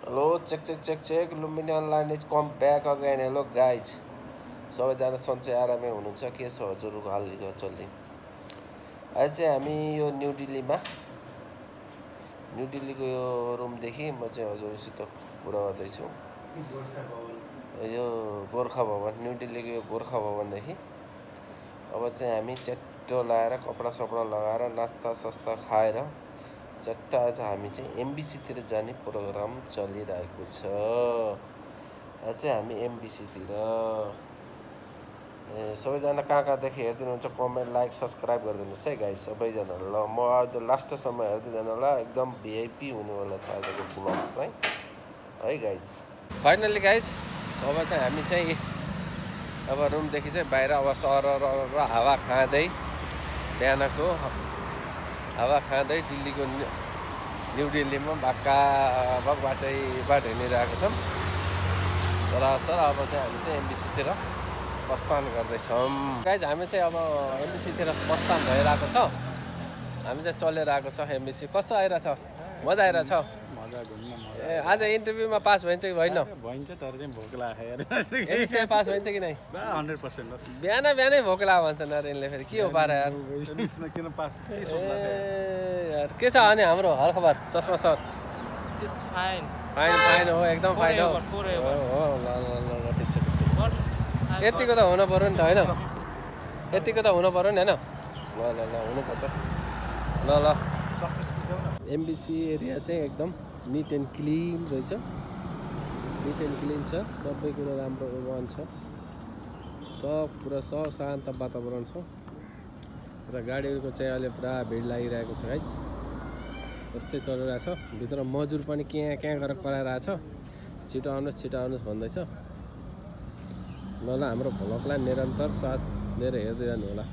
Hello check Lumbini online is come back again. Hello guys, सबैजना सन्चै आरामै हुनुहुन्छ? के छ हजुरको हालको चल्दै? आज चाहिँ हामी यो न्यू दिल्लीको यो रुमदेखि म चाहिँ हजुरसित कुरा गर्दैछु। यो गोर्खा भवन, न्यू दिल्लीको यो गोर्खा भवनदेखि अब चाहिँ हामी चट्टो लाएर कपडा सपडा लगाएर नास्ता सस्ता खाएर चट्ट आज हामी चाहिँ एमबिसीतिर जाने प्रोग्राम चलिरहेको छ। आज चाहिँ हामी एमबिसीतिर। सबैजना कहाँदेखि हेरिदिनुहुन्छ कमेन्ट लाइक सब्सक्राइब गरिदिनुहोस् है गाइस सबैजना। ल म आज लास्टसम्म हेर्दै जानु होला, एकदम भिआइपी हुनेवाला छ आजको ब्लग चाहिँ है गाइस। फाइनली गाइस अब चाहिँ हामी चाहिँ अब रुमदेखि चाहिँ बाहिर अब सर हावा खाँदै बिहानको हावा खाँदै दिल्लीको न्यू दिल्लीमा बाट हिँडिरहेको छौँ। सरासर अब चाहिँ हामी चाहिँ एमबिसीतिर प्रस्थान गर्दैछौँ गाइज। हामी चाहिँ अब एमबिसीतिर प्रस्थान भइरहेको छ। हामी चाहिँ चलेर आएको छ एमबिसी। कस्तो आइरहेछ? मजा आइरहेछ? ए आज इन्टरभ्यूमा पास भइन्छ कि भएन? भइन्छ तर चाहिँ भोक लाग्यो। एमबिसीमा पास भइन्छ कि नै? 100%। बिहानै भोक लाग्यो भन्छन् अरे यिनले। फेरि के हो पारा यार? किन पास ए यार के छ अनि हाम्रो हालखबर चस्मा सर? It's fine. फाइन हो, एकदम फाइन हो। हो ल ठिक छ। यतिको त हुनु पर्यो नि त होइन? यतिको त हुनु पर्यो नि होइन? ल हुनुपर्छ। ल एमबिसी एरिया चाहिँ एकदम निट एन्ड क्लिन रहेछ। निट एन्ड क्लिन छ, सबै कुरो राम्रो वान छ, सब पुरा शान्त वातावरण छ र गाडीहरूको चाहिँ अहिले पुरा भिड लागिरहेको छ गाइस। यस्तै चलिरहेछ। भित्र मजुर पनि कहाँ गरेर कराइरहेछ, छिटो आउनुहोस् भन्दैछ। ल हाम्रो भ्लगलाई निरन्तर साथ दिएर हेर्दै जानु होला।